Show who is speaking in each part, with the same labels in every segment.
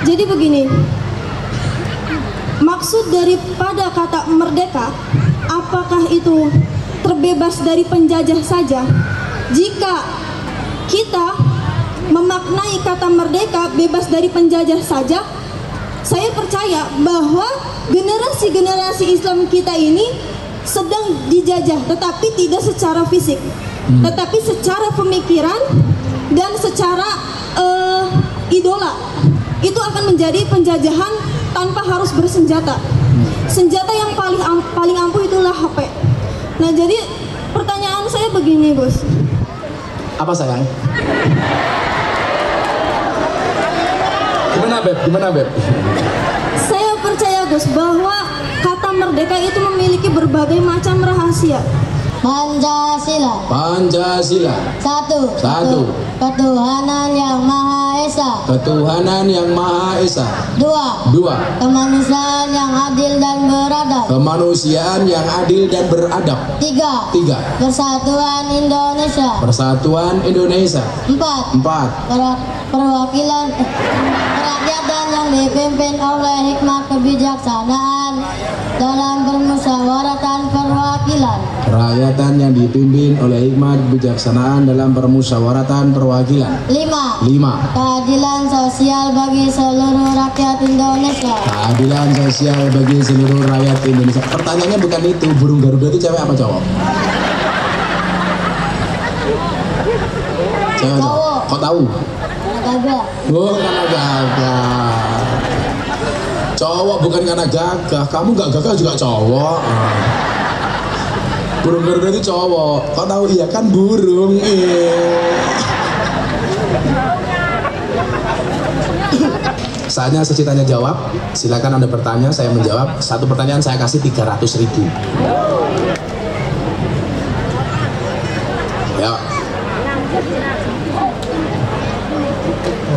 Speaker 1: Jadi begini, maksud daripada kata merdeka, apakah itu terbebas dari penjajah saja? Jika kita memaknai kata merdeka bebas dari penjajah saja, saya percaya bahwa generasi-generasi Islam kita ini sedang dijajah, tetapi tidak secara fisik, tetapi secara pemikiran dan secara idola. Itu akan menjadi penjajahan tanpa harus bersenjata. Senjata yang paling ampuh itulah HP. Nah, jadi pertanyaan saya begini, Gus.
Speaker 2: Apa sayang? Gimana Beb?
Speaker 1: Saya percaya, Gus, bahwa kata merdeka itu memiliki berbagai macam rahasia.
Speaker 3: Pancasila. Satu. Ketuhanan yang Maha Esa. Dua. Kemanusiaan yang adil dan beradab. Tiga. Persatuan Indonesia. Empat. Perwakilan kerakyatan yang dipimpin oleh hikmat kebijaksanaan dalam permusyawaratan perwakilan.
Speaker 2: Rakyatan yang dipimpin oleh hikmat kebijaksanaan dalam permusyawaratan perwakilan. 5.
Speaker 3: Keadilan sosial bagi seluruh rakyat Indonesia.
Speaker 2: Pertanyaannya bukan itu, burung Garuda itu cewek apa cowok? Cowok. Kok tahu?
Speaker 3: Gagah.
Speaker 2: Oh, karena gagah. Cowok bukan karena gagah. Kamu gak gagah juga cowok. Burung Garuda itu cowok. Kau tahu? Iya kan burung. Saatnya saya tanya jawab. Silakan Anda bertanya, saya menjawab. Satu pertanyaan saya kasih 300.000. Ya.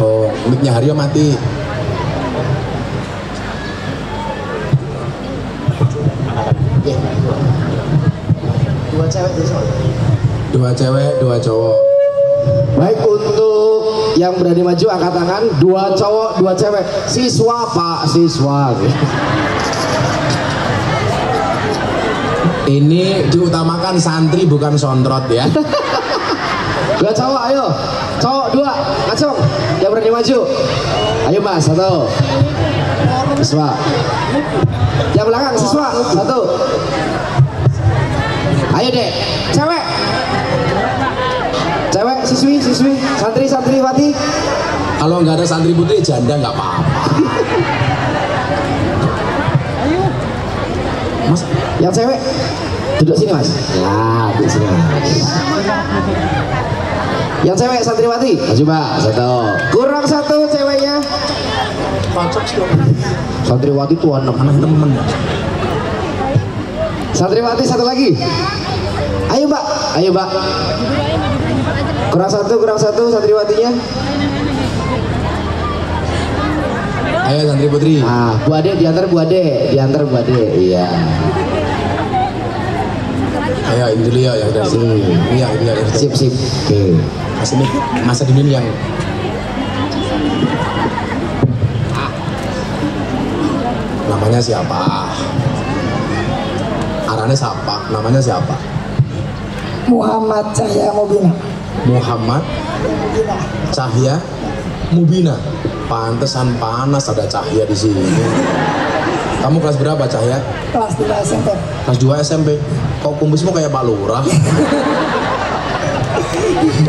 Speaker 2: Oh, mic-nya Haryo mati. Dua cewek, dua cowok.
Speaker 4: Baik, untuk yang berani maju angkat tangan. 2 cowok, 2 cewek. Siswa, Pak, siswa.
Speaker 2: Ini diutamakan santri bukan sontrot ya.
Speaker 4: 2 cowok, ayo. Cowok 2, ngacung. Yang berani maju. Ayo Mas, 1. Siswa. Yang belakang siswa, 1. Ayo deh, cewek, siswi, santriwati.
Speaker 2: Kalau nggak ada santri putri janda nggak apa-apa. Mas,
Speaker 4: yang cewek duduk sini Mas. Nah, duduk sini Mas. Yang cewek santriwati, coba 1. Kurang 1 ceweknya. Santriwati tuh anak temen. Santriwati 1 lagi. Ayo Mbak. Kurang satu santriwatinya.
Speaker 2: Ayo santri putri.
Speaker 4: Nah, Bu Ade diantar Bu Ade. Iya.
Speaker 2: Ayo ini dulu ya dari sini. Iya.
Speaker 4: Sip. Oke.
Speaker 2: Masa dingin yang namanya siapa? Arane siapa? Namanya siapa?
Speaker 5: Muhammad Cahya Mubina.
Speaker 2: Muhammad Cahya Mubina. Pantesan panas ada cahaya di sini. Kamu kelas berapa Cahya?
Speaker 5: Kelas 2 SMP.
Speaker 2: Kelas 2 SMP. Kok kumbusmu kayak Pak Lurah?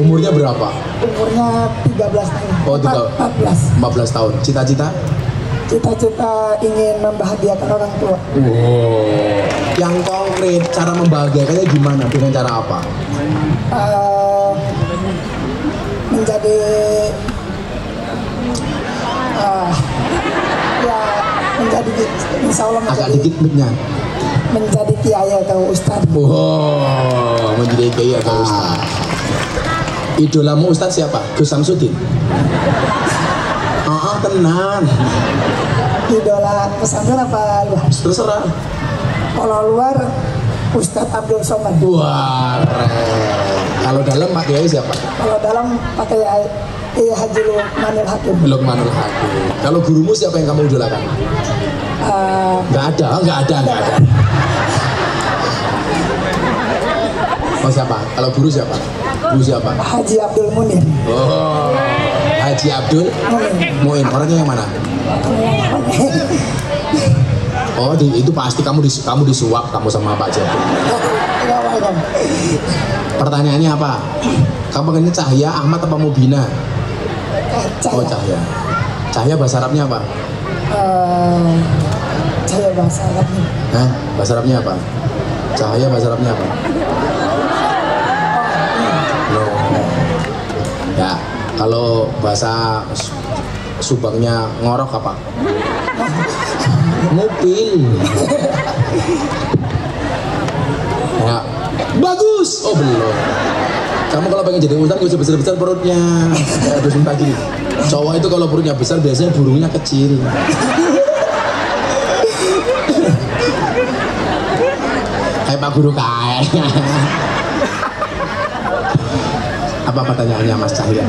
Speaker 2: Umurnya berapa?
Speaker 5: Umurnya 13 tahun.
Speaker 2: Oh, 14 tahun. Cita-cita
Speaker 5: ingin membahagiakan orang tua.
Speaker 2: Wow. Yang konkret, cara membahagiakannya gimana? Dengan cara apa?
Speaker 5: Menjadi insya Allah
Speaker 2: agak dikit mic-nya.
Speaker 5: Menjadi kiai atau ustadz.
Speaker 2: Wow, menjadi kiai atau ustadz. Idolamu ustadz siapa? Gus Samsudin? Tenan.
Speaker 5: Idola pesantren apa luar?
Speaker 2: Terserah.
Speaker 5: Kalau luar Ustadz Abdul Somad.
Speaker 2: Wah, kalau dalam Pak Kiai siapa?
Speaker 5: Kalau dalam Pak Kiai Iya, Haji Lukmanul Hakim.
Speaker 2: Lukmanul Hakim. Kalau gurumu siapa yang kamu idolakan? Nggak ada. Oh siapa? Kalau guru siapa? Guru siapa?
Speaker 5: Haji Abdul Munir.
Speaker 2: Oh, Haji Abdul Muin. Orangnya yang mana? Oh, itu pasti kamu disuap kamu sama Pak Haji Abdul. Pertanyaannya apa? Kamu pengennya Cahya, Ahmad apa Mubina? Oh Cahya. Cahya bahasa Arabnya apa?
Speaker 5: Cahya bahasa Arabnya.
Speaker 2: Hah? Bahasa Arabnya apa? Cahaya bahasa Arabnya apa? No. Ya, kalau bahasa Subangnya ngorok apa? Ngupil. Ya, bagus. Oh belum. Kamu kalau pengen jadi ustaz gak usah besar-besar perutnya. Kayak dosen pagi. Cowok itu kalau perutnya besar biasanya burungnya kecil. Kayak Pak Guru kayak. Apa pertanyaannya Mas Cahya?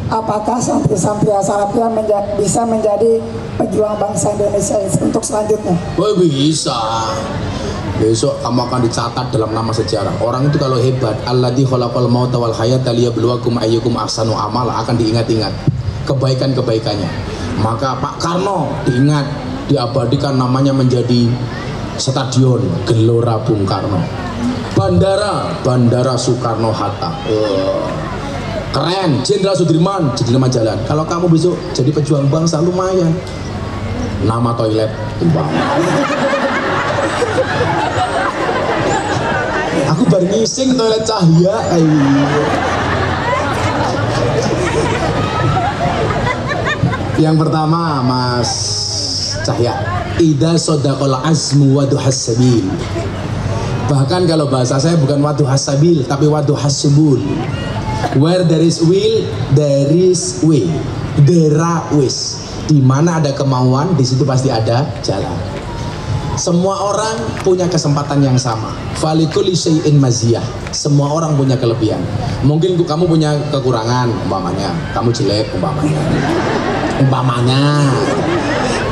Speaker 5: Apakah santri-santri As-Salafiyah bisa menjadi pejuang bangsa Indonesia untuk selanjutnya?
Speaker 2: Oh bisa. Besok kamu akan dicatat dalam nama sejarah. Orang itu kalau hebat, alladzi khalaqal mauta wal hayata liyabluwakum ayyukum ahsanu amala, akan diingat-ingat kebaikan-kebaikannya. Maka Pak Karno diingat, diabadikan namanya menjadi stadion Gelora Bung Karno. Bandara Soekarno Hatta. Keren, Jenderal Sudirman jadi nama jalan. Kalau kamu besok jadi pejuang bangsa lumayan. Nama toilet aku baru ngising toilet Cahya. Yang pertama Mas Cahya, idza sadaqal azmu wa duhas sabil. Bahkan kalau bahasa saya bukan waduhas sabil tapi waduhas subul. Where there is will, there is way. Derawis. Di mana ada kemauan, di situ pasti ada jalan. Semua orang punya kesempatan yang sama. Falikuli syai'in maziyah. Semua orang punya kelebihan. Mungkin kamu punya kekurangan, umpamanya kamu jelek, umpamanya.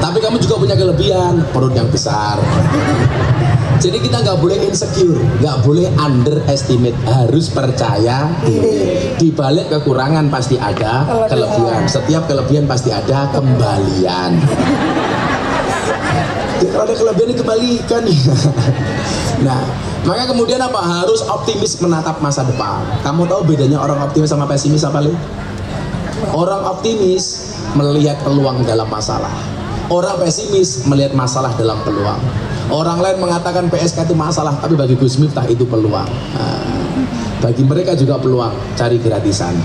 Speaker 2: Tapi kamu juga punya kelebihan, perut yang besar. Jadi kita nggak boleh insecure, nggak boleh underestimate, harus percaya diri. Di balik kekurangan pasti ada kelebihan. Setiap kelebihan pasti ada kembalian. Kalau ada kelebihan dikembalikan. Nah, maka kemudian apa? Harus optimis menatap masa depan. Kamu tahu bedanya orang optimis sama pesimis apa, Le? Orang optimis melihat peluang dalam masalah. Orang pesimis melihat masalah dalam peluang. Orang lain mengatakan PSK itu masalah, tapi bagi Gus Miftah itu peluang. Bagi mereka juga peluang, cari gratisan.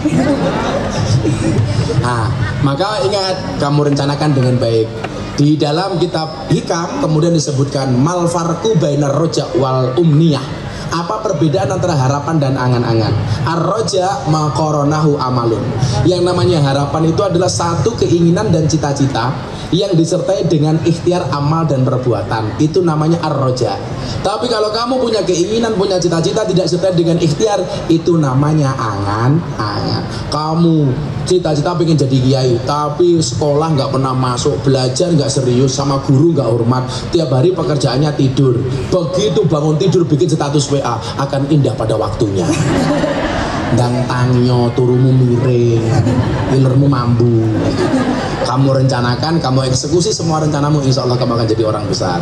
Speaker 2: Maka ingat, kamu rencanakan dengan baik. Di dalam kitab Hikam kemudian disebutkan mal farqu bainar roja wal umniyah. Apa perbedaan antara harapan dan angan-angan? Ar-roja maqaranahu amalun. Yang namanya harapan itu adalah satu keinginan dan cita-cita yang disertai dengan ikhtiar amal dan perbuatan. Itu namanya ar-roja. Tapi kalau kamu punya keinginan, punya cita-cita tidak disertai dengan ikhtiar, itu namanya angan-angan. Kamu cita-cita pengen jadi kiai, tapi sekolah nggak pernah masuk, belajar nggak serius, sama guru nggak hormat, tiap hari pekerjaannya tidur. Begitu bangun tidur bikin status WA, akan indah pada waktunya. Dang tangyo turumu miring, ilermu mambu. Kamu rencanakan, kamu eksekusi semua rencanamu, insya Allah kamu akan jadi orang besar.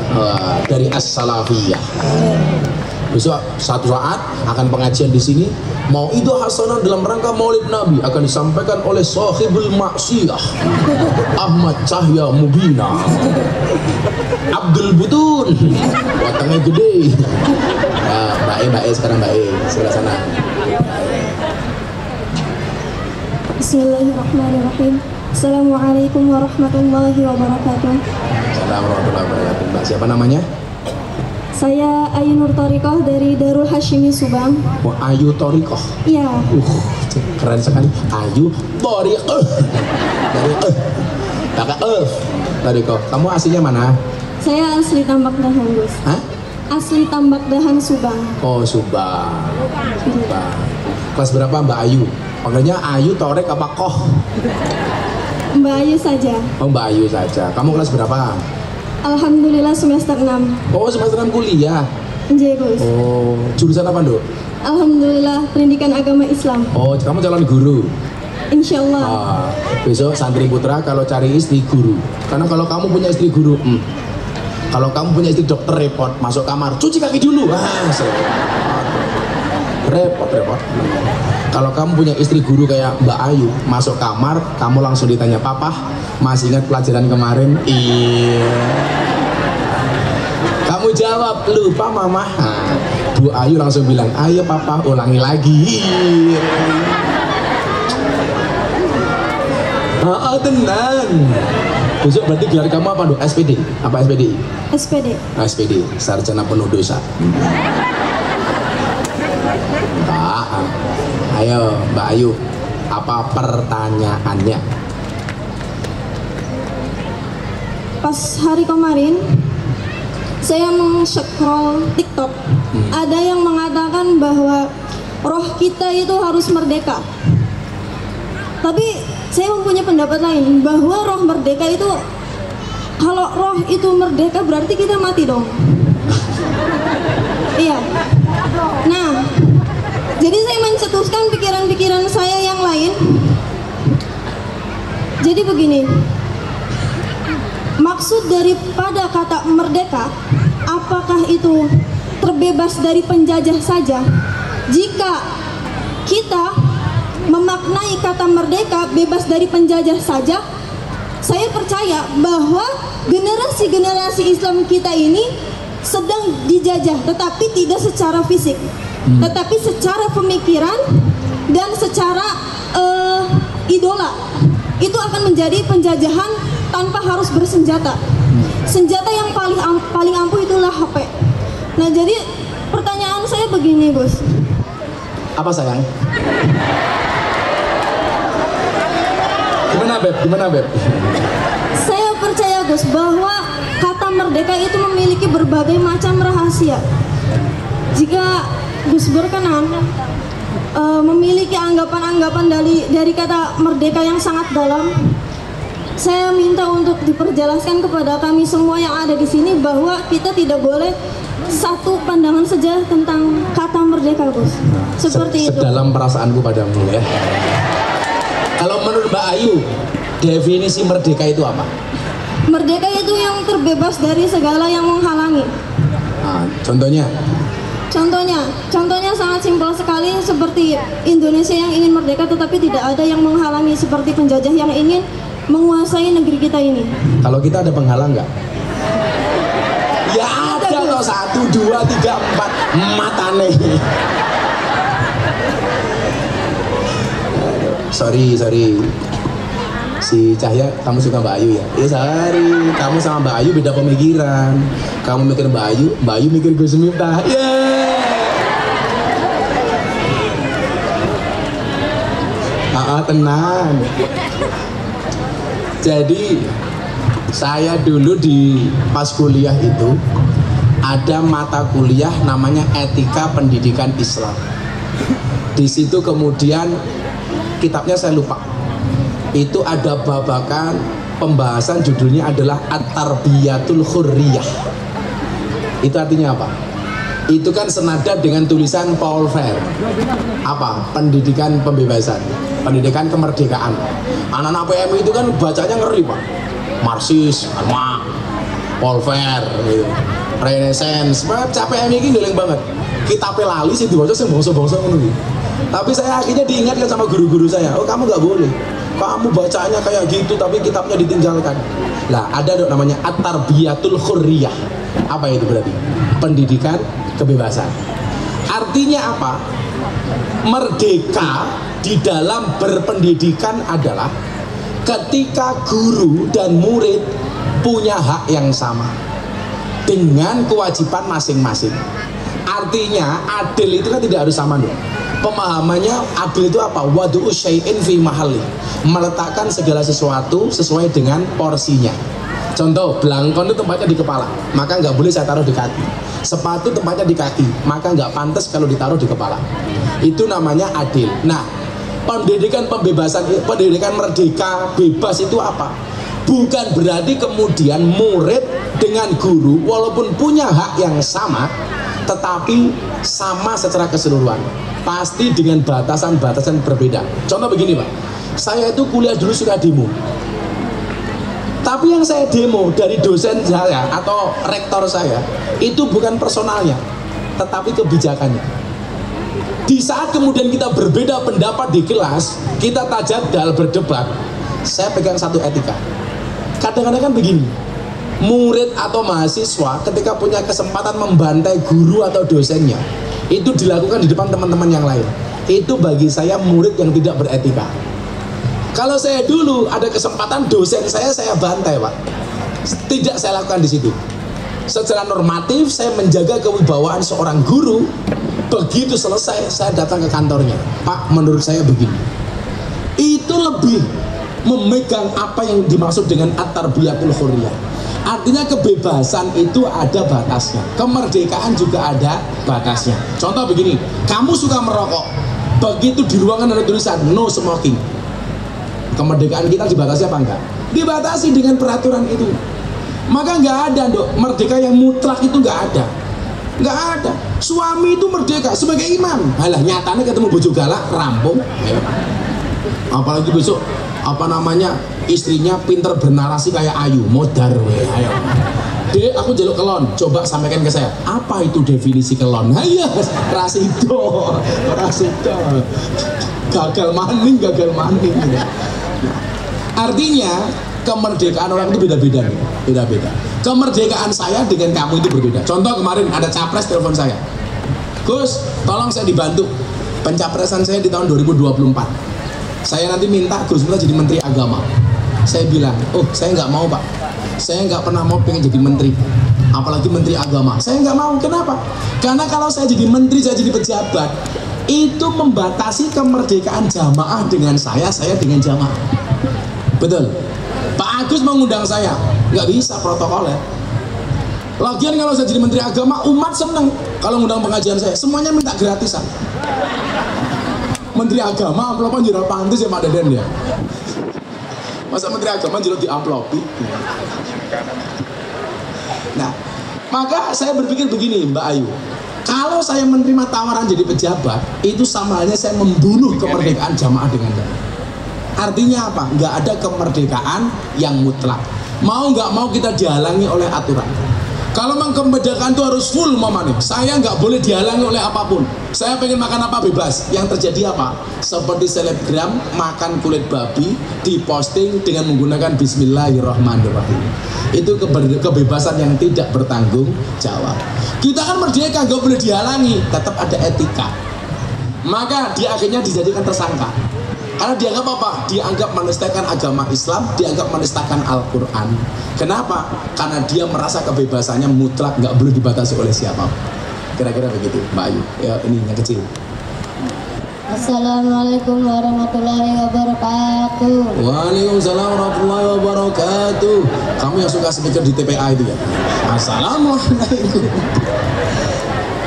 Speaker 2: Dari As-Salafiyah. Besok satu saat akan pengajian di sini. Mau itu hasanah dalam rangka Maulid Nabi akan disampaikan oleh Sahibul Maksiyah Ahmad Cahya Mubina Abdul Butun, watangnya gede. Mbak E sekarang Mbak E sebelah sana.
Speaker 1: Bismillahirrahmanirrahim. Assalamualaikum warahmatullahi wabarakatuh.
Speaker 2: Assalamualaikum warahmatullahi wabarakatuh. Mbak siapa namanya?
Speaker 1: Saya Ayu Nur Thoriqoh dari Darul Hashimi Subang.
Speaker 2: Oh, Ayu Thoriqoh.
Speaker 1: Iya.
Speaker 2: Keren sekali. Ayu Thoriqoh. Dari kakak Thoriqoh. Kamu aslinya mana?
Speaker 1: Saya asli Tambak Dahan, Gus.
Speaker 2: Hah?
Speaker 1: Asli Tambak Dahan Subang.
Speaker 2: Oh, Subang. Kelas berapa Mbak Ayu? Panggilnya Ayu, Torek, apa Koh?
Speaker 1: Mbak Ayu saja.
Speaker 2: Oh Mbak Ayu saja. Kamu kelas berapa?
Speaker 1: Alhamdulillah semester 6.
Speaker 2: Oh semester 6 kuliah.
Speaker 1: Nggih, Gus.
Speaker 2: Oh jurusan apa Dok?
Speaker 1: Alhamdulillah pendidikan agama Islam.
Speaker 2: Oh kamu calon guru.
Speaker 1: Insya Allah.
Speaker 2: Besok santri putra kalau cari istri guru. Karena kalau kamu punya istri guru, kalau kamu punya istri dokter repot. Masuk kamar, cuci kaki dulu. Repot. Kalau kamu punya istri guru kayak Mbak Ayu, masuk kamar, kamu langsung ditanya, Papa, masih ingat pelajaran kemarin? Iya. Kamu jawab, lupa Mama. Bu Ayu langsung bilang, ayo Papa, ulangi lagi. Tenang. Besok berarti gelar kamu apa dong? SPD? Apa SPD?
Speaker 1: SPD.
Speaker 2: SPD, sarjana penuh dosa. Ayo Mbak Ayu, apa pertanyaannya?
Speaker 1: Pas hari kemarin saya scroll TikTok, ada yang mengatakan bahwa roh kita itu harus merdeka. Tapi saya mempunyai pendapat lain, bahwa roh merdeka itu, kalau roh itu merdeka berarti kita mati dong. Iya. Nah, jadi saya mencetuskan pikiran-pikiran saya yang lain. Jadi begini, maksud daripada kata merdeka, apakah itu terbebas dari penjajah saja? Jika kita memaknai kata merdeka bebas dari penjajah saja, saya percaya bahwa generasi-generasi Islam kita ini sedang dijajah, tetapi tidak secara fisik, tetapi secara pemikiran dan secara idola. Itu akan menjadi penjajahan tanpa harus bersenjata. Senjata yang paling ampuh itulah HP. Nah, jadi pertanyaan saya begini, Gus.
Speaker 2: Apa sayang? Gimana Beb?
Speaker 1: Saya percaya Gus bahwa kata merdeka itu memiliki berbagai macam rahasia. Jika Gus berkenan memiliki anggapan-anggapan dari kata merdeka yang sangat dalam, saya minta untuk diperjelaskan kepada kami semua yang ada di sini bahwa kita tidak boleh satu pandangan saja tentang kata merdeka, Gus. Seperti itu.
Speaker 2: Sedalam perasaanku padamu ya. Kalau menurut Mbak Ayu, definisi merdeka itu apa?
Speaker 1: Merdeka itu yang terbebas dari segala yang menghalangi.
Speaker 2: Nah, contohnya sangat simpel sekali, seperti Indonesia yang ingin merdeka tetapi tidak ada yang menghalangi, seperti penjajah yang ingin menguasai negeri kita ini. Kalau kita ada penghalang nggak? Ya ada loh, 1, 2, 3, 4 matane. Sorry. Si Cahya, kamu suka Mbak Ayu ya? Iya sorry, kamu sama Mbak Ayu beda pemikiran. Kamu mikir Mbak Ayu mikir Gus Miftah. Tenang. Jadi saya dulu pas kuliah itu ada mata kuliah namanya Etika Pendidikan Islam. Di situ kemudian kitabnya saya lupa. Itu ada babakan pembahasan, judulnya adalah At-Tarbiyatul Hurriyah. Itu artinya apa? Itu kan senada dengan tulisan Paul Freire. Apa? Pendidikan pembebasan, pendidikan kemerdekaan. Anak-anak PMI itu kan bacanya ngeri Pak. Marxis, Paul Freire, gitu. Renaissance. Capek PMI ini ngeleng banget. Kita pelali sih dibaca sih bangsa-bangsa ngono. Tapi saya akhirnya diingatkan sama guru-guru saya, oh kamu nggak boleh, kamu bacanya kayak gitu tapi kitabnya ditinggalkan. Lah ada dok namanya At-Tarbiyatul Hurriyah. Apa itu berarti? Pendidikan kebebasan. Artinya apa? Merdeka di dalam berpendidikan adalah ketika guru dan murid punya hak yang sama dengan kewajiban masing-masing. Artinya adil itu kan tidak harus sama dong. Pemahamannya adil itu apa? Wadu'u syai'in fi mahalli, meletakkan segala sesuatu sesuai dengan porsinya. Contoh, belangkon itu tempatnya di kepala, maka nggak boleh saya taruh di kaki. Sepatu tempatnya di kaki, maka nggak pantas kalau ditaruh di kepala. Itu namanya adil. Nah, pendidikan pembebasan, pendidikan merdeka bebas itu apa? Bukan berarti kemudian murid dengan guru walaupun punya hak yang sama, tetapi sama secara keseluruhan. Pasti dengan batasan-batasan berbeda. Contoh begini Pak, saya itu kuliah dulu suka demo. Tapi yang saya demo dari dosen saya atau rektor saya itu bukan personalnya, tetapi kebijakannya. Di saat kemudian kita berbeda pendapat di kelas, kita tajadal berdebat, saya pegang satu etika. Kadang-kadang kan begini, murid atau mahasiswa ketika punya kesempatan membantai guru atau dosennya, itu dilakukan di depan teman-teman yang lain. Itu bagi saya murid yang tidak beretika. Kalau saya dulu ada kesempatan dosen saya bantai Pak, tidak saya lakukan di situ. Secara normatif saya menjaga kewibawaan seorang guru. Begitu selesai saya datang ke kantornya, Pak menurut saya begini. Itu lebih memegang apa yang dimaksud dengan at-tarbiyatul hurriyah. Artinya kebebasan itu ada batasnya, kemerdekaan juga ada batasnya. Contoh begini, kamu suka merokok, begitu di ruangan ada tulisan no smoking, kemerdekaan kita dibatasi apa enggak? Dibatasi dengan peraturan itu. Maka nggak ada dok, merdeka yang mutlak itu nggak ada. Nggak ada. Suami itu merdeka sebagai imam. Halah nyatanya ketemu bojo galak, rampung. Ayo. Apalagi besok istrinya pinter bernarasi kayak Ayu, modar we. Ayo. Dek, aku jaluk kelon. Coba sampaikan ke saya. Apa itu definisi kelon? Ayo, rasido. Gagal maning. Artinya kemerdekaan orang itu beda-beda. Kemerdekaan saya dengan kamu itu berbeda. Contoh kemarin ada capres telepon saya, Gus, tolong saya dibantu pencapresan saya di tahun 2024. Saya nanti minta Gus Miftah jadi menteri agama. Saya bilang, oh saya nggak mau Pak, saya nggak pernah mau pengen jadi menteri, apalagi menteri agama. Saya nggak mau. Kenapa? Karena kalau saya jadi menteri, saya jadi pejabat, itu membatasi kemerdekaan jamaah dengan saya dengan jamaah. Betul. Pak Agus mengundang saya, nggak bisa protokolnya. Lagian kalau saya jadi menteri agama, umat seneng kalau ngundang pengajian saya, semuanya minta gratisan. Menteri agama amplopan jero pantes ya Pak Deden ya. Masa menteri agama jero di amplopi. Nah, maka saya berpikir begini Mbak Ayu, kalau saya menerima tawaran jadi pejabat, itu sama halnya saya membunuh kemerdekaan jamaah dengan jamaah. Artinya apa? Nggak ada kemerdekaan yang mutlak. Mau nggak mau kita dihalangi oleh aturan. Kalau memang kemerdekaan itu harus full mamane, saya nggak boleh dihalangi oleh apapun. Saya pengen makan apa bebas. Yang terjadi apa? Seperti selebgram makan kulit babi diposting dengan menggunakan Bismillahirrahmanirrahim. Itu kebebasan yang tidak bertanggung jawab. Kita kan merdeka, nggak boleh dihalangi. Tetap ada etika. Maka dia akhirnya dijadikan tersangka. Karena dianggap apa? Dianggap menistakan agama Islam, dianggap menistakan Al-Quran. Kenapa? Karena dia merasa kebebasannya mutlak, nggak boleh dibatasi oleh siapa. Kira-kira begitu, Mbak Ayu. Ya, ini yang kecil.
Speaker 3: Assalamualaikum warahmatullahi wabarakatuh.
Speaker 2: Waalaikumsalam warahmatullahi wabarakatuh. Kamu yang suka speaker di TPA itu ya? Assalamualaikum.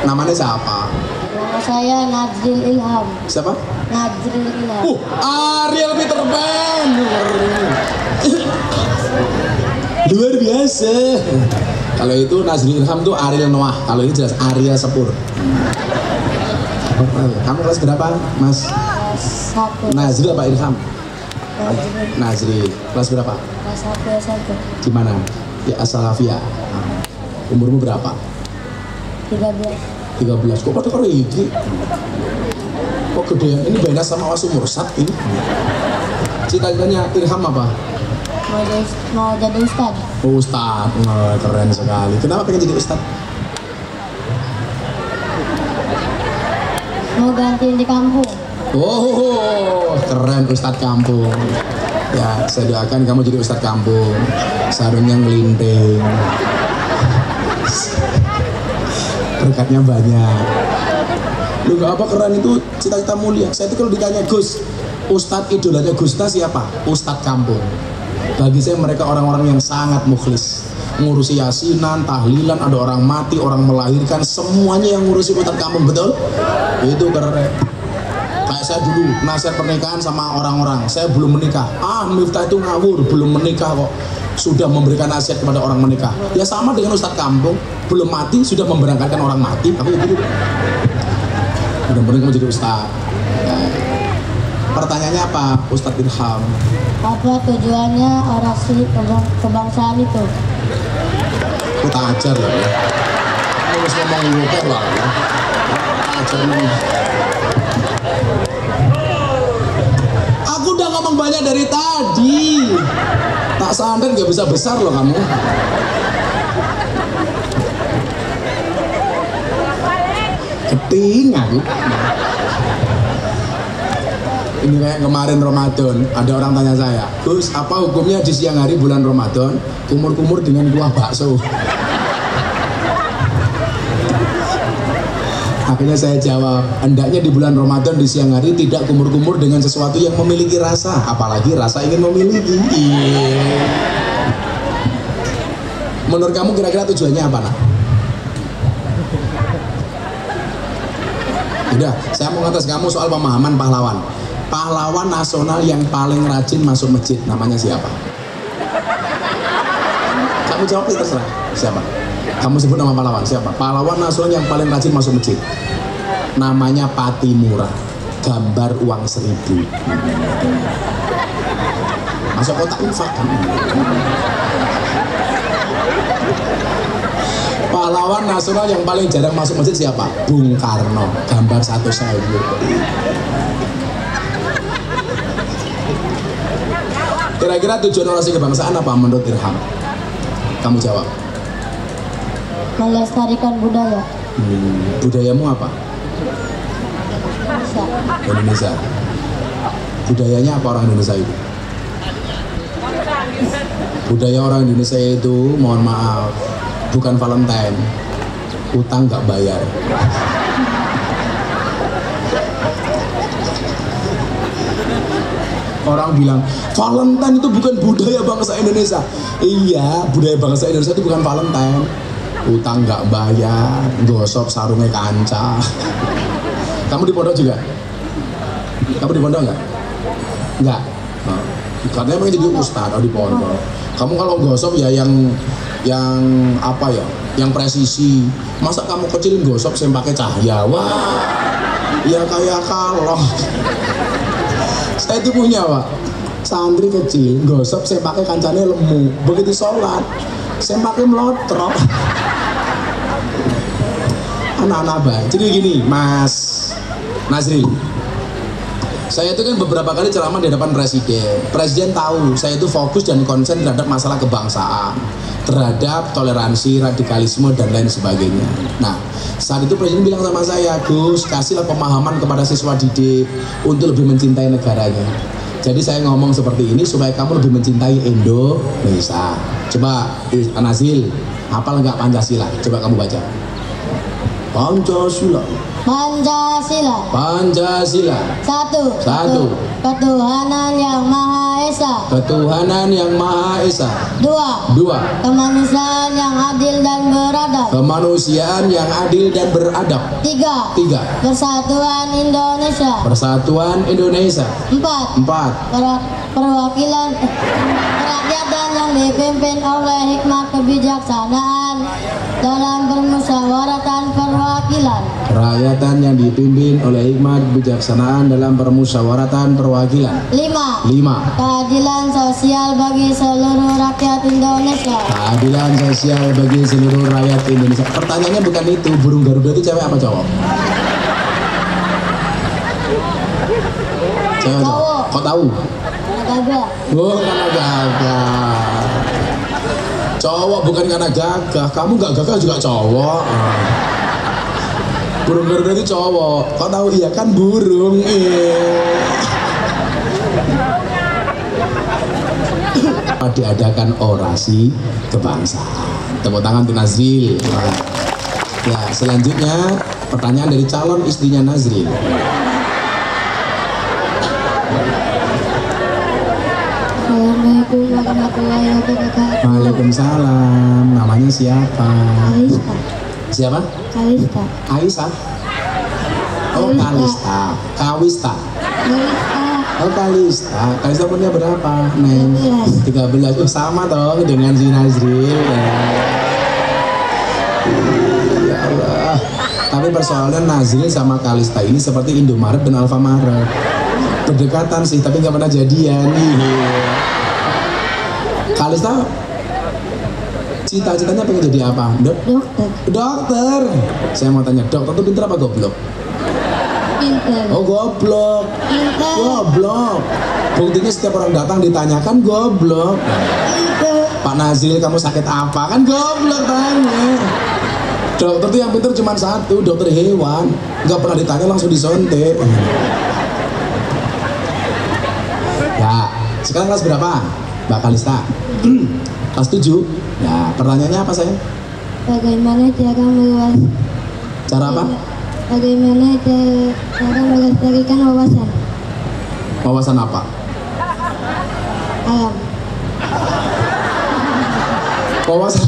Speaker 2: Namanya siapa?
Speaker 3: Nama saya Najril Ilham.
Speaker 2: Siapa?
Speaker 3: Najril Ilham.
Speaker 2: Ariel Peter Pan. Luar biasa. Kalau itu Najril Ilham tuh Ariel Noah. Kalau ini jelas Ariel Sepur. Kamu kelas berapa, Mas?
Speaker 3: 1.
Speaker 2: Nazril apa Ilham? Nazril. Kelas berapa?
Speaker 3: Kelas 1 SMP.
Speaker 2: Di mana? Ya As-Salafiyah. Umurmu berapa?
Speaker 3: 13.
Speaker 2: 13. Kok pada karo iki? Kok gedean? Ini beda sama Wasu Mursat ini. Cita-citanya Ilham apa?
Speaker 3: Mau jadi ustad.
Speaker 2: Oh, Ustad. Oh, keren sekali. Kenapa pengen jadi Ustad?
Speaker 3: Mau gantiin di kampung.
Speaker 2: Oh, keren Ustad kampung. Ya, saya doakan kamu jadi Ustad kampung. Sarungnya ngelinting. Berkatnya banyak. Lu gak apa keren itu cita-cita mulia. Saya itu kalau ditanya Gus, Ustadz idolanya Gus siapa? Ustadz kampung. Bagi saya mereka orang-orang yang sangat mukhlis. Ngurusi yasinan, tahlilan, ada orang mati, orang melahirkan, semuanya yang ngurusi Ustadz Kampung, betul? Itu keren. Kayak saya dulu nasihat pernikahan sama orang-orang, saya belum menikah. Miftah itu ngawur, belum menikah kok sudah memberikan nasihat kepada orang menikah. Ya sama dengan Ustadz Kampung, belum mati sudah memberangkatkan orang mati. Tapi gitu. Mudah-mudahan kamu jadi ustadz. Pertanyaannya apa, Ustadz Ilham?
Speaker 3: Apa tujuannya orasi kebangsaan itu?
Speaker 2: Kita ajar lah ya. Harus ngomong lupa lah ya. Ajar nih. Aku udah ngomong banyak dari tadi. Tak sadar nggak bisa besar loh kamu. Keting aku. Ini kayak kemarin Ramadan, ada orang tanya saya, Gus, apa hukumnya di siang hari bulan Ramadan kumur-kumur dengan kuah bakso? Akhirnya saya jawab, hendaknya di bulan Ramadan di siang hari tidak kumur-kumur dengan sesuatu yang memiliki rasa, apalagi rasa ingin memiliki. Menurut kamu kira-kira tujuannya apa, nak? Udah, saya mau ngatas kamu soal pemahaman pahlawan. Pahlawan nasional yang paling rajin masuk masjid namanya siapa? Kamu jawab, terserah. Siapa? Kamu sebut nama pahlawan, siapa? Pahlawan nasional yang paling rajin masuk masjid. Namanya Patimura. Gambar uang 1000. Masuk kotak infak kan? Pahlawan nasional yang paling jarang masuk masjid siapa? Bung Karno. Gambar 1.000. Kira-kira tujuan orasi kebangsaan apa menurut Irham? Kamu jawab.
Speaker 3: Melestarikan budaya.
Speaker 2: Budayamu apa?
Speaker 3: Bisa.
Speaker 2: Indonesia. Budayanya apa orang Indonesia itu? Budaya orang Indonesia itu, mohon maaf, bukan Valentine, utang nggak bayar. Orang bilang Valentine itu bukan budaya bangsa Indonesia. Iya, budaya bangsa Indonesia itu bukan Valentine. Utang nggak bayar, gosok sarungnya kanca. Kamu di pondok juga? Kamu di pondok nggak? Nggak. Nah, katanya pengen jadi ustadz di pondok. Kamu kalau gosok ya yang apa ya? Yang presisi. Masa kamu kecil gosok saya pakai cahaya? Wah, ya kayak kalau. Saya itu punya pak, santri kecil, gosok saya pakai kancane lemu, begitu sholat, saya pakai melotrok. Anak-anak baik. Jadi gini, Mas Nazril, saya itu kan beberapa kali ceramah di hadapan presiden. Presiden tahu saya itu fokus dan konsen terhadap masalah kebangsaan, terhadap toleransi, radikalisme dan lain sebagainya. Nah, saat itu presiden bilang sama saya, Gus, kasihlah pemahaman kepada siswa didik untuk lebih mencintai negaranya. Jadi saya ngomong seperti ini supaya kamu lebih mencintai Indonesia. Coba Nazil, hafal nggak Pancasila? Coba kamu baca. Pancasila.
Speaker 3: Pancasila.
Speaker 2: Pancasila.
Speaker 3: Satu. Ketuhanan yang Maha Esa.
Speaker 2: Ketuhanan yang Maha Esa.
Speaker 3: Dua. Kemanusiaan yang adil dan beradab.
Speaker 2: Kemanusiaan yang adil dan beradab. Tiga.
Speaker 3: Persatuan Indonesia.
Speaker 2: Persatuan Indonesia. Empat.
Speaker 3: Perwakilan rakyatan yang dipimpin oleh hikmat kebijaksanaan dalam permusyawaratan perwakilan.
Speaker 2: Rakyatan yang dipimpin oleh hikmat kebijaksanaan dalam permusyawaratan perwakilan. 5.
Speaker 3: Keadilan sosial bagi seluruh rakyat Indonesia.
Speaker 2: Keadilan sosial bagi seluruh rakyat Indonesia. Pertanyaannya bukan itu, burung Garuda itu cewek apa cowok? Cewek atau cowok? Kok tahu?
Speaker 3: Gagah.
Speaker 2: Oh, karena gagah. Cowok bukan karena gagah. Kamu nggak gagah juga cowok. Burung Garuda itu cowok. Kau tahu? Iya kan burung. Diadakan orasi kebangsaan. Tepuk tangan untuk Nazril. Ya, selanjutnya pertanyaan dari calon istrinya Nazril.
Speaker 3: Assalamualaikum warahmatullahi wabarakatuh.
Speaker 2: Waalaikumsalam. Namanya siapa?
Speaker 3: Kalista.
Speaker 2: Siapa?
Speaker 3: Kalista.
Speaker 2: Aisyah. Oh, Kalista. Kawista.
Speaker 3: Kalista.
Speaker 2: Oh, Kalista. Kalista punya berapa, Neng? 13. Oh, sama dong dengan si Nazril. Ya Allah. Tapi persoalannya Nazril sama Kalista ini seperti Indomaret dan Alfamaret. Berdekatan sih, tapi nggak pernah jadian. Kalista cita-citanya pengen jadi apa?
Speaker 3: Dokter.
Speaker 2: Dokter. Saya mau tanya, dokter tuh pintar apa goblok?
Speaker 3: Pinter.
Speaker 2: Oh, goblok.
Speaker 3: Pinter.
Speaker 2: Goblok. Buktinya setiap orang datang ditanyakan goblok.
Speaker 3: Pinter.
Speaker 2: Pak Nazril, kamu sakit apa? Kan goblok tanya. Dokter tuh yang pintar cuma satu, dokter hewan. Nggak pernah ditanya, langsung disontek. Ya, sekarang kelas berapa, Mbak Kalista? Kelas 7. Ya, pertanyaannya apa sayang?
Speaker 3: Bagaimana cara meluas?
Speaker 2: Cara apa?
Speaker 3: Bagaimana cara melestarikan wawasan
Speaker 2: Wawasan apa?
Speaker 3: alam?
Speaker 2: Wawasan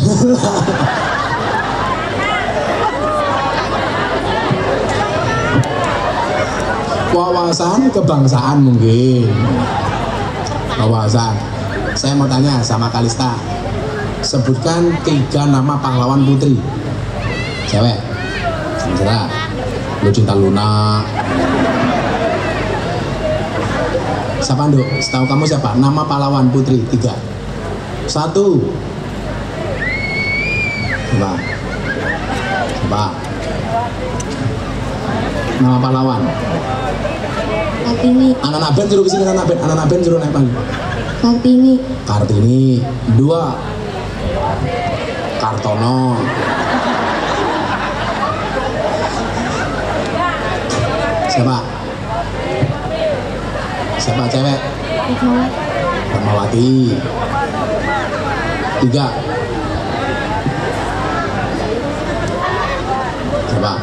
Speaker 2: wawasan kebangsaan mungkin. Wawasan. Saya mau tanya sama Kalista. Sebutkan 3 nama pahlawan putri. Cewek. Segera. Lucinta Luna. Siapa, Nduk? Setahu kamu siapa? Nama pahlawan putri 3. 1. Coba. Coba. Nama pahlawan.
Speaker 3: Kartini.
Speaker 2: Anak-anak band suruh kesini, anak-anak band suruh naik panggung.
Speaker 3: Kartini.
Speaker 2: Kartini. 2. Kartono. Siapa? Siapa cewek? Fatmawati. 3. Siapa?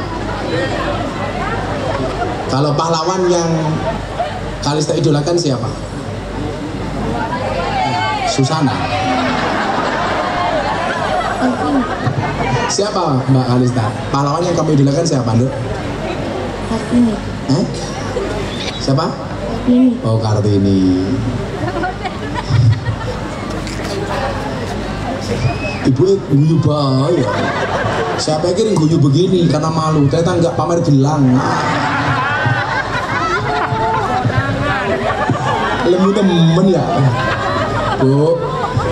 Speaker 2: Kalau pahlawan yang Kalista idolakan siapa? Susana. Siapa Mbak Kalista? Pahlawan yang kamu idolakan siapa, Nduk?
Speaker 3: Kartini.
Speaker 2: Siapa?
Speaker 3: Kartini.
Speaker 2: Oh, Kartini. Ibu guyu bahaya. Saya pikir guyu begini karena malu, ternyata nggak pamer gelang. Lemu temen ya. Bu,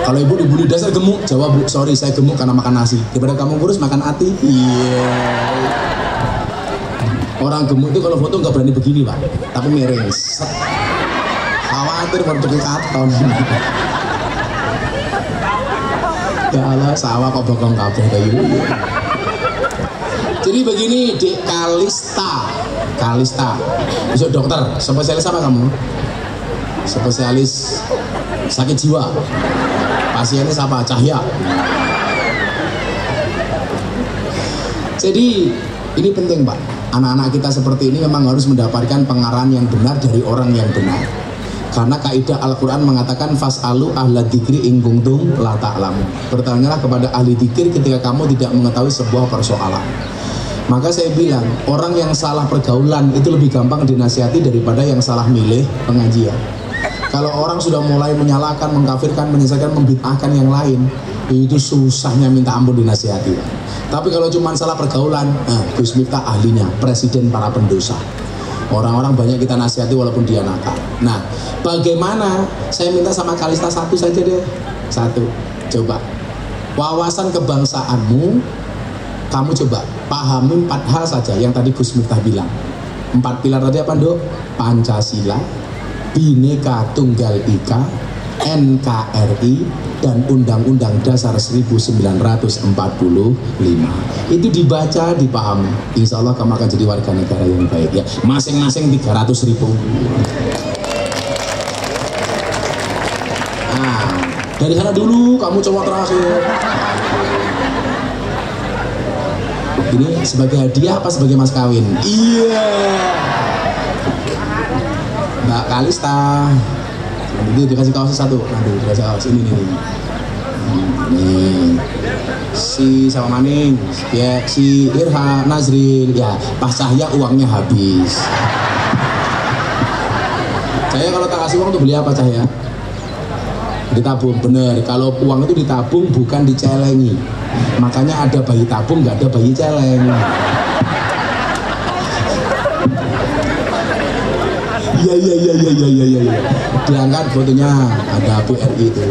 Speaker 2: kalau ibu dibully dasar gemuk, jawab bu, sorry saya gemuk karena makan nasi. Daripada kamu kurus makan hati. Iya. Orang gemuk itu kalau foto nggak berani begini pak, tapi miring. Khawatir waktu ke karton. Ya Allah, sawah kok bokong kabeh kayu. Jadi begini, Dek Kalista. Kalista. Besok dokter, spesialis apa kamu? Spesialis sakit jiwa. Pasiennya siapa? Cahya. Jadi ini penting Pak. Anak-anak kita seperti ini memang harus mendapatkan pengarahan yang benar dari orang yang benar. Karena kaidah Al-Quran mengatakan fas'alu ahla dzikri in kuntum la ta'lamun. Bertanyalah kepada ahli dzikir ketika kamu tidak mengetahui sebuah persoalan. Maka saya bilang, orang yang salah pergaulan itu lebih gampang dinasihati daripada yang salah milih pengajian. Kalau orang sudah mulai menyalahkan, mengkafirkan, menyesatkan, membid'ahkan yang lain, itu susahnya minta ampun dinasihati. Tapi kalau cuma salah pergaulan, Gus Miftah ahlinya, presiden para pendosa. Orang-orang banyak kita nasihati walaupun dia nakal. Nah, bagaimana? Saya minta sama Kalista satu saja deh. Satu, coba. Wawasan kebangsaanmu, kamu coba pahami 4 hal saja yang tadi Gus Miftah bilang. 4 pilar tadi apa, Nduk? Pancasila, Bhinneka Tunggal Ika, NKRI, dan Undang-Undang Dasar 1945. Itu dibaca, dipahami. Insya Allah kamu akan jadi warga negara yang baik ya. Masing-masing 300.000. Nah, dari sana dulu kamu coba terakhir. Ini sebagai hadiah apa sebagai mas kawin? Iya. Mbak Kalista. Itu dikasih kaos satu, nanti dikasih kaos ini nih. Nih. Si sama maning, ya si Irha Nazrin, ya pas Cahya uangnya habis. Saya kalau tak kasih uang tuh beli apa Cahya? Ditabung, bener. Kalau uang itu ditabung bukan dicelengi. Makanya ada bayi tabung, nggak ada bayi celeng. Iya. Diangkat fotonya ada Bu RI itu.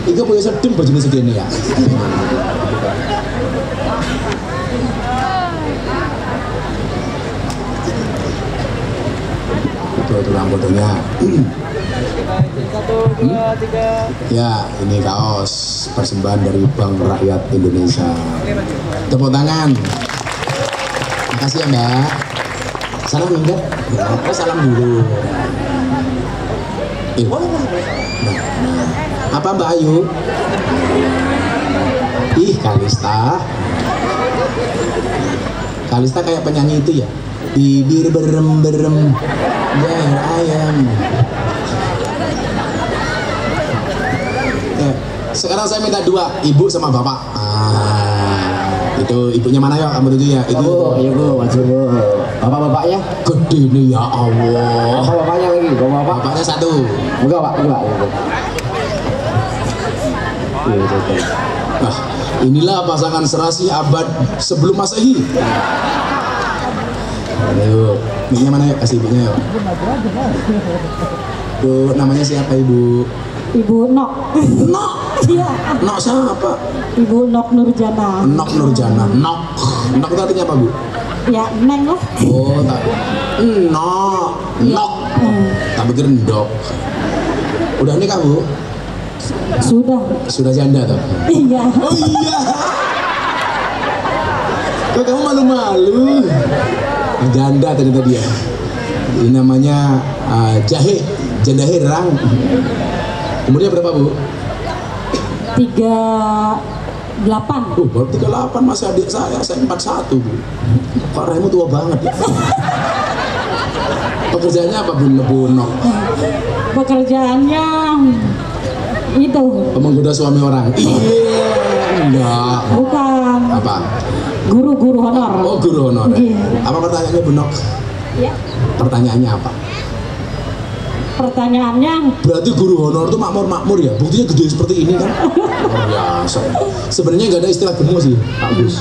Speaker 2: Itu punya sedeng bajunya segini ya. Itu tukang fotonya. Ya, ini kaos persembahan dari Bank Rakyat Indonesia. Tepuk tangan. Makasih ya Mbak. Salam enggak? Ya, salam dulu. Apa Mbak Ayu? Ih, Kalista. Kalista kayak penyanyi itu ya. Bibir berem-berem, leher ayam. Ya, sekarang saya minta dua, ibu sama bapak. Itu ibunya mana ya? Kamu itu ya? Itu.
Speaker 4: Ibu, maju bu. Bapak-bapaknya?
Speaker 2: Gede nih ya Allah.
Speaker 4: Bapak-bapaknya lagi,
Speaker 2: Bapaknya satu.
Speaker 4: Enggak pak, enggak.
Speaker 2: Nah, inilah pasangan serasi abad sebelum Masehi. Ayo, ibunya mana ya? Kasih ibunya ya. Bu, namanya siapa ibu?
Speaker 6: Ibu Nok.
Speaker 2: Nok.
Speaker 6: Iya.
Speaker 2: Nok siapa?
Speaker 6: Ibu Nok Nurjana.
Speaker 2: Nok Nurjana. Nok. Nok itu artinya apa bu?
Speaker 6: Ya, Neng lah.
Speaker 2: Oh, tak. Nok. Nok. Tak pikir ndok. Udah nikah bu?
Speaker 6: Sudah.
Speaker 2: Sudah janda toh?
Speaker 6: Iya.
Speaker 2: Oh iya. Kok kamu malu-malu? Janda ternyata dia. Ini namanya jahe, janda herang. Umurnya berapa bu?
Speaker 6: 38.
Speaker 2: Baru 38 masih adik saya 41 bu. Kok Raimu tua banget ya? Pekerjaannya apa bu Nok?
Speaker 6: Pekerjaannya itu.
Speaker 2: Menggoda suami orang? Iya. Enggak.
Speaker 6: Bukan.
Speaker 2: Apa?
Speaker 6: Guru honor.
Speaker 2: Oh guru honor.
Speaker 6: Iya.
Speaker 2: Apa pertanyaannya bu Nok?
Speaker 6: Ya.
Speaker 2: Pertanyaannya apa?
Speaker 6: Pertanyaannya
Speaker 2: Berarti guru honor itu makmur ya? Buktinya gede seperti ini kan? Luar biasa. Sebenarnya nggak ada istilah gemuk sih Pak Gus.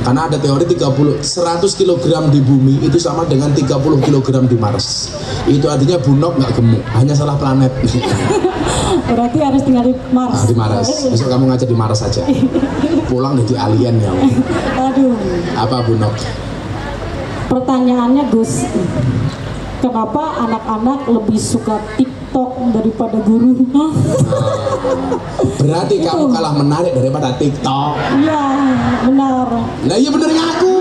Speaker 2: Karena ada teori 100 kg di bumi itu sama dengan 30 kg di Mars. Itu artinya Bu Nok nggak gemuk, hanya salah planet.
Speaker 6: berarti harus tinggal di Mars.
Speaker 2: Di Mars. Besok kamu ngajar di Mars saja. Pulang jadi alien ya.
Speaker 6: Aduh.
Speaker 2: Apa Bu Nok?
Speaker 6: Pertanyaannya Gus, kenapa anak-anak lebih suka TikTok daripada gurunya?
Speaker 2: Berarti kamu kalah menarik daripada TikTok.
Speaker 6: Iya, benar.
Speaker 2: Nah iya bener ngaku.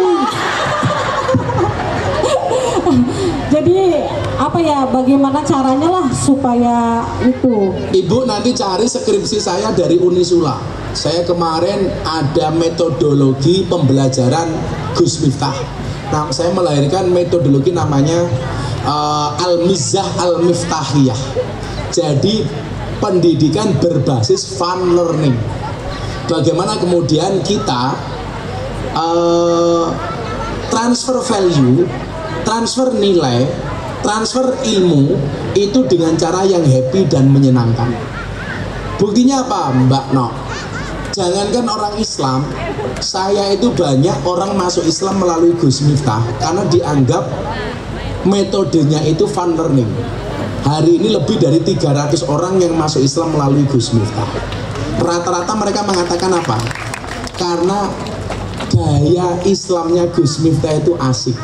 Speaker 6: Jadi apa ya, bagaimana caranya lah supaya itu?
Speaker 2: Ibu nanti cari skripsi saya dari Unisula. Saya kemarin ada metodologi pembelajaran Gus Miftah. Nah, saya melahirkan metodologi namanya Al-Mizah Al-Miftahiyah. Jadi pendidikan berbasis fun learning. Bagaimana kemudian kita transfer value, transfer nilai, transfer ilmu itu dengan cara yang happy dan menyenangkan. Buktinya apa Mbak Nok? Jangankan orang Islam, saya itu banyak orang masuk Islam melalui Gus Miftah karena dianggap metodenya itu fun learning. Hari ini lebih dari 300 orang yang masuk Islam melalui Gus Miftah. Rata-rata mereka mengatakan apa? Karena gaya Islamnya Gus Miftah itu asik.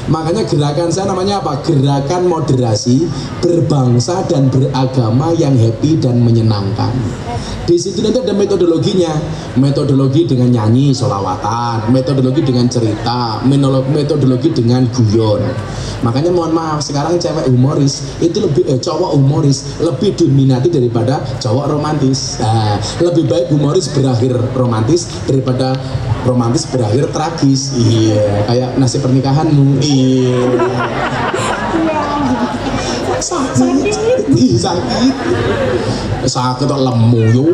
Speaker 2: Makanya gerakan saya namanya apa? Gerakan moderasi, berbangsa dan beragama yang happy dan menyenangkan. Di situ nanti ada metodologinya, metodologi dengan nyanyi, sholawatan, metodologi dengan cerita, metodologi dengan guyon. Makanya mohon maaf, sekarang cewek humoris itu lebih cowok humoris lebih diminati daripada cowok romantis. Lebih baik humoris berakhir romantis daripada romantis berakhir tragis. Iya, kayak nasib pernikahanmu. Iya. Sakit. Ih, sakit. Sakit kok lemu yo.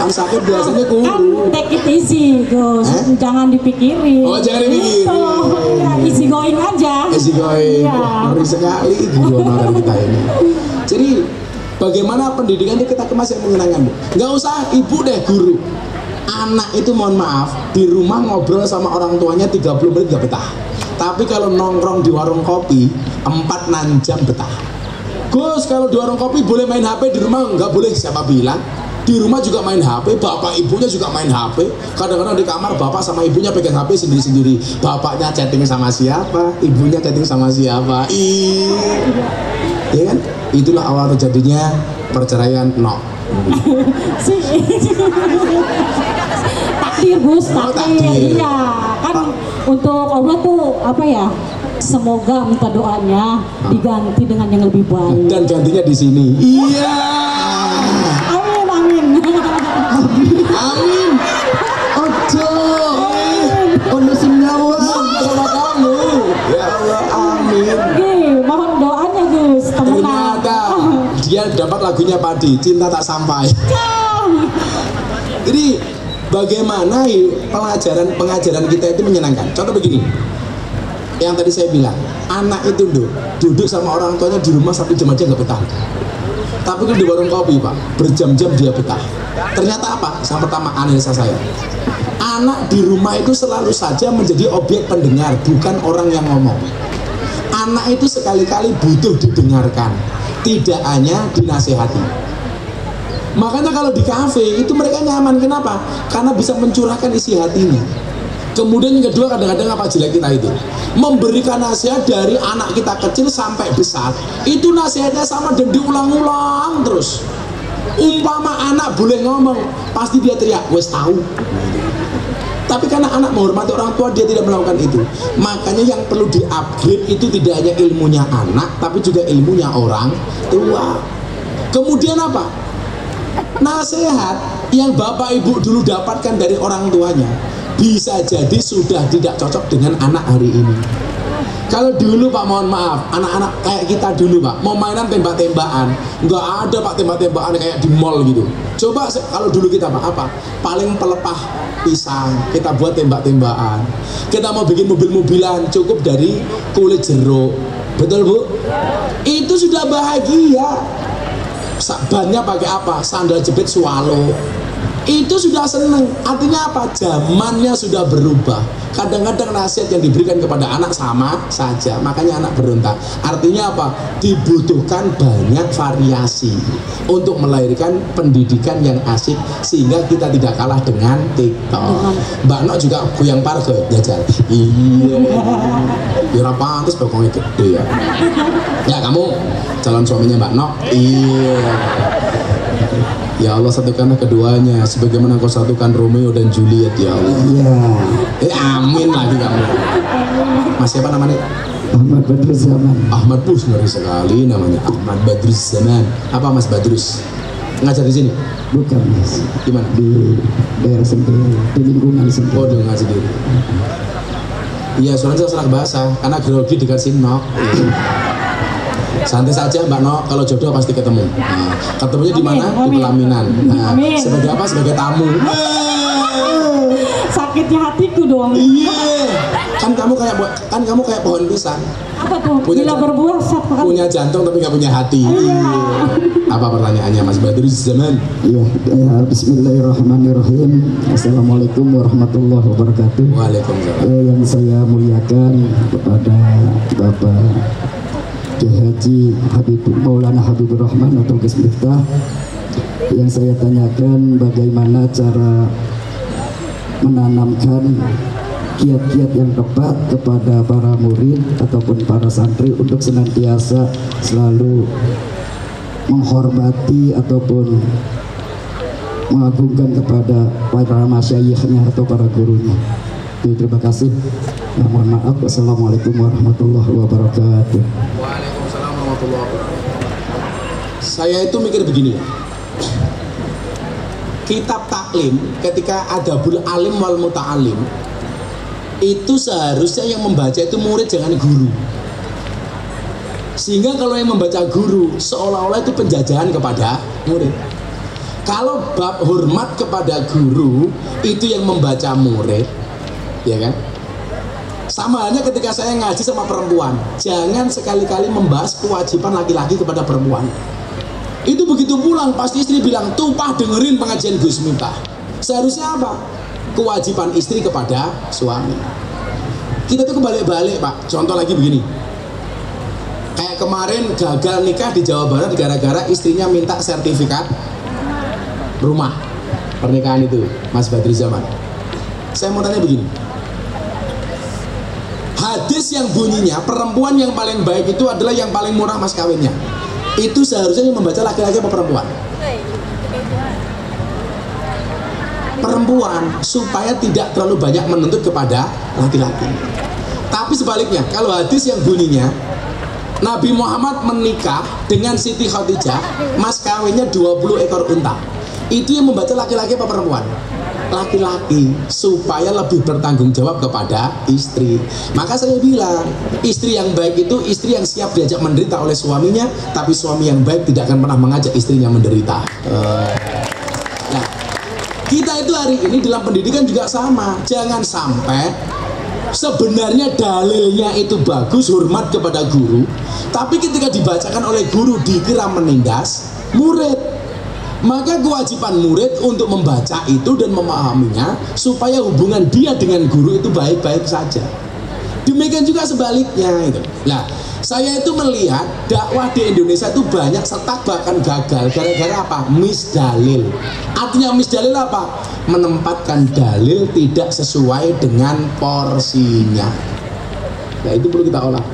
Speaker 2: Kan sakit biasanya
Speaker 6: Kan
Speaker 2: guru.
Speaker 6: take it easy, Gus. Jangan dipikirin.
Speaker 2: Oh, jangan dipikirin.
Speaker 6: Gitu. Ya, easy going aja.
Speaker 2: Easy going.
Speaker 6: Iya.
Speaker 2: Ngeri sekali guru honorer kita ini. Jadi bagaimana pendidikan itu kita kemas yang menyenangkan, Bu? Nggak usah ibu deh, guru. Anak itu mohon maaf di rumah ngobrol sama orang tuanya 30 menit nggak betah. Tapi kalau nongkrong di warung kopi 4-6 jam betah. Gus, kalau di warung kopi boleh main HP, di rumah nggak boleh, siapa bilang? Di rumah juga main HP, bapak ibunya juga main HP. Kadang-kadang di kamar bapak sama ibunya pegang HP sendiri-sendiri. Bapaknya chatting sama siapa, ibunya chatting sama siapa. Ya kan? Itulah awal terjadinya perceraian.
Speaker 6: Takdir, Gus,
Speaker 2: Oh,
Speaker 6: takdir.
Speaker 2: takdir.
Speaker 6: Iya, kan untuk Allah tuh apa ya? Semoga minta doanya diganti dengan yang lebih baik.
Speaker 2: Dan gantinya di sini. Iya.
Speaker 6: Amin, amin.
Speaker 2: Amin.
Speaker 4: Ojo. Ono senyawa.
Speaker 2: Sama kamu. Ya Allah, amin.
Speaker 6: Mohon doanya, Gus. Temenan.
Speaker 2: Ternyata dia dapat lagunya Padi, Cinta Tak Sampai. Jadi bagaimana pengajaran kita itu menyenangkan. Contoh begini, yang tadi saya bilang, anak itu duduk sama orang tuanya di rumah 1 jam aja nggak betah. Tapi kalau di warung kopi, Pak, berjam-jam dia betah. Ternyata apa? Yang pertama, analisa saya, anak di rumah itu selalu saja menjadi objek pendengar, bukan orang yang ngomong. Anak itu sekali-kali butuh didengarkan, tidak hanya dinasehati. Makanya kalau di kafe itu mereka nyaman. Kenapa? Karena bisa mencurahkan isi hatinya. Kemudian yang kedua, kadang-kadang apa jelek kita itu memberikan nasihat dari anak kita kecil sampai besar. Itu nasihatnya sama dan diulang-ulang terus. Umpama anak boleh ngomong, pasti dia teriak, wes tahu. Tapi karena anak menghormati orang tua, dia tidak melakukan itu. Makanya yang perlu di-upgrade itu tidak hanya ilmunya anak, tapi juga ilmunya orang tua. Kemudian apa? Nasihat yang bapak ibu dulu dapatkan dari orang tuanya bisa jadi sudah tidak cocok dengan anak hari ini. Kalau dulu, Pak, mohon maaf, anak-anak kayak kita dulu, Pak, mau mainan tembak-tembakan, nggak ada, Pak, tembak-tembakan kayak di mall gitu. Coba kalau dulu kita, Pak, apa? Paling pelepah pisang, kita buat tembak-tembakan. Kita mau bikin mobil-mobilan, cukup dari kulit jeruk. Betul, Bu? Itu sudah bahagia. Bannya pakai apa? Sandal jepit swallow. Itu sudah seneng. Artinya apa? Zamannya sudah berubah. Kadang-kadang nasihat yang diberikan kepada anak sama saja, makanya anak berontak. Artinya apa? Dibutuhkan banyak variasi untuk melahirkan pendidikan yang asik, sehingga kita tidak kalah dengan TikTok. Mbak Nok juga goyang parge jajal. Iya. Ya ora pantes pokoknya gede ya. Ya, kamu calon suaminya Mbak Nok. Iya. Ya Allah, satukanlah keduanya sebagaimana Kau satukan Romeo dan Juliet, ya Allah.
Speaker 4: Iya.
Speaker 2: Amin lagi kamu. Mas siapa namanya?
Speaker 4: Ahmad Badrus Zaman.
Speaker 2: Ahmad Bus, ngeri sekali namanya. Ahmad Badrus Zaman. Apa Mas Badrus? Ngajar di sini?
Speaker 4: Bukan, Mas.
Speaker 2: Di mana?
Speaker 4: Di daerah sendiri, di lingkungan sendiri.
Speaker 2: Oh, dengan sendiri. Iya, soalnya saya salah bahasa karena grogi dekat Sinok. Santai saja Mbak Nok, kalau jodoh pasti ketemu. Nah, ketemunya di mana? Di pelaminan. Nah, sebagai apa? Sebagai tamu.
Speaker 6: Sakitnya hatiku dong.
Speaker 2: Iya. Kan kamu kayak pohon pisang.
Speaker 6: Apa tuh? Bila berbuah satu kali.
Speaker 2: Punya jantung tapi nggak punya hati. Iya. Apa pertanyaannya Mas Badrus Zaman?
Speaker 4: Iya, bismillahirrahmanirrahim. Assalamualaikum warahmatullahi wabarakatuh.
Speaker 2: Waalaikumsalam.
Speaker 4: Yang saya muliakan kepada Bapak Kiai Haji Maulana Habibur Rahman atau Gus Miftah, yang saya tanyakan bagaimana cara menanamkan kiat-kiat yang tepat kepada para murid ataupun para santri untuk senantiasa selalu menghormati ataupun mengagungkan kepada para masyayikhnya atau para gurunya. Terima kasih. Mohon maaf. Wassalamualaikum warahmatullahi wabarakatuh.
Speaker 2: Waalaikumsalam warahmatullahi wabarakatuh. Saya itu mikir begini, kitab taklim ketika adabul alim wal muta'alim itu seharusnya yang membaca itu murid, jangan guru. Sehingga kalau yang membaca guru seolah-olah itu penjajahan kepada murid. Kalau bab hormat kepada guru itu yang membaca murid, ya kan? Sama halnya ketika saya ngaji sama perempuan, jangan sekali-kali membahas kewajiban laki-laki kepada perempuan. Itu begitu pulang pasti istri bilang, "Tumpah dengerin pengajian Gus Miftah." Seharusnya apa? Kewajiban istri kepada suami. Kita tuh kebalik-balik, Pak. Contoh lagi begini. Kayak kemarin gagal nikah di Jawa Barat gara-gara istrinya minta sertifikat rumah pernikahan itu, Mas Badri Zaman. Saya mau tanya begini. Hadis yang bunyinya perempuan yang paling baik itu adalah yang paling murah mas kawinnya. Itu seharusnya yang membaca laki-laki apa perempuan? Perempuan, supaya tidak terlalu banyak menuntut kepada laki-laki. Tapi sebaliknya, kalau hadis yang bunyinya Nabi Muhammad menikah dengan Siti Khadijah, mas kawinnya 20 ekor unta. Itu yang membaca laki-laki apa perempuan? Laki-laki, supaya lebih bertanggung jawab kepada istri. Maka saya bilang, istri yang baik itu istri yang siap diajak menderita oleh suaminya, tapi suami yang baik tidak akan pernah mengajak istrinya menderita. Nah, kita itu hari ini dalam pendidikan juga sama. Jangan sampai sebenarnya dalilnya itu bagus, hormat kepada guru, tapi ketika dibacakan oleh guru dikira menindas murid. Maka kewajiban murid untuk membaca itu dan memahaminya supaya hubungan dia dengan guru itu baik-baik saja. Demikian juga sebaliknya itu. Nah, saya itu melihat dakwah di Indonesia itu banyak setak bahkan gagal gara-gara apa? Misdalil. Artinya misdalil apa? Menempatkan dalil tidak sesuai dengan porsinya. Nah, itu perlu kita olah.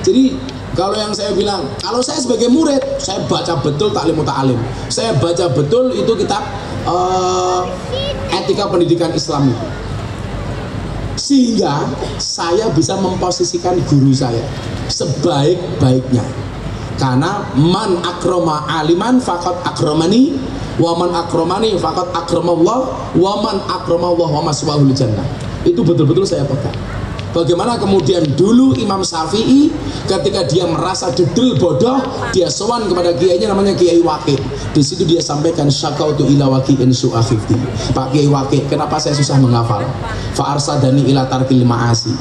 Speaker 2: Jadi kalau yang saya bilang, kalau saya sebagai murid, saya baca betul Ta'lim Muta'alim. Saya baca betul itu kitab etika pendidikan Islam itu. Sehingga saya bisa memposisikan guru saya sebaik-baiknya. Karena man akroma aliman faqad akramani, wa man akramani faqad akramallah, wa man akramallah wa maswahul jannah. Itu betul-betul saya pegang. Bagaimana kemudian dulu Imam Syafi'i ketika dia merasa dedel bodoh, dia sowan kepada kiainya namanya Kiai Waqi. Di situ dia sampaikan syakautu ila waqi'in su'afifti. Pak Kiai Waqi, kenapa saya susah menghafal? Fa arsadani ila tarkil ma'asi.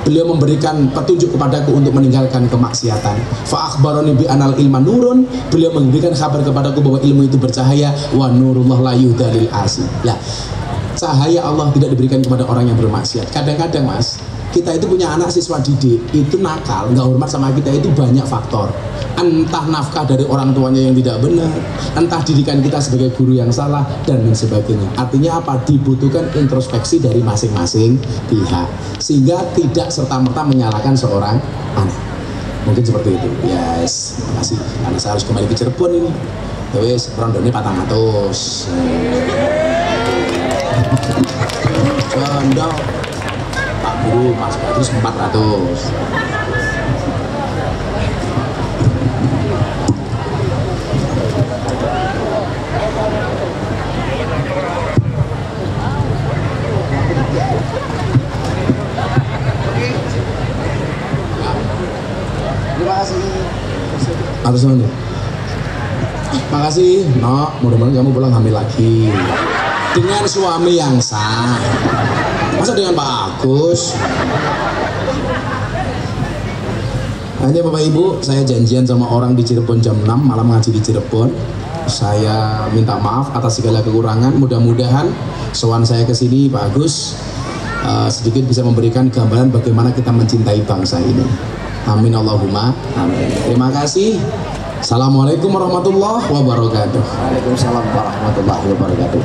Speaker 2: Beliau memberikan petunjuk kepadaku untuk meninggalkan kemaksiatan. Fa akhbarani bi anal ilma nurun. Beliau memberikan kabar kepadaku bahwa ilmu itu bercahaya, wa nurullah la yuhdalil asi. Lah, cahaya Allah tidak diberikan kepada orang yang bermaksiat. Kadang-kadang Mas, kita itu punya anak siswa didik itu nakal, nggak hormat sama kita, itu banyak faktor. Entah nafkah dari orang tuanya yang tidak benar, entah didikan kita sebagai guru yang salah, dan lain sebagainya. Artinya apa? Dibutuhkan introspeksi dari masing-masing pihak, sehingga tidak serta-merta menyalahkan seorang anak. Mungkin seperti itu. Yes, terima kasih. Karena saya harus kembali ke Cirebon ini. Wes, rondone 400. Condong. Pak Guru, Mas Badri 400. Terima kasih. Atas nama. Makasih, no, mudah-mudahan kamu pulang hamil lagi dengan suami yang sah. Masa dengan Pak Agus? Hanya Bapak Ibu, saya janjian sama orang di Cirebon jam 6 malam ngaji di Cirebon. Saya minta maaf atas segala kekurangan. Mudah-mudahan sowan saya ke sini Pak Agus sedikit bisa memberikan gambaran bagaimana kita mencintai bangsa ini. Amin Allahumma amin. Terima kasih. Assalamualaikum warahmatullahi wabarakatuh.
Speaker 4: Waalaikumsalam warahmatullahi wabarakatuh.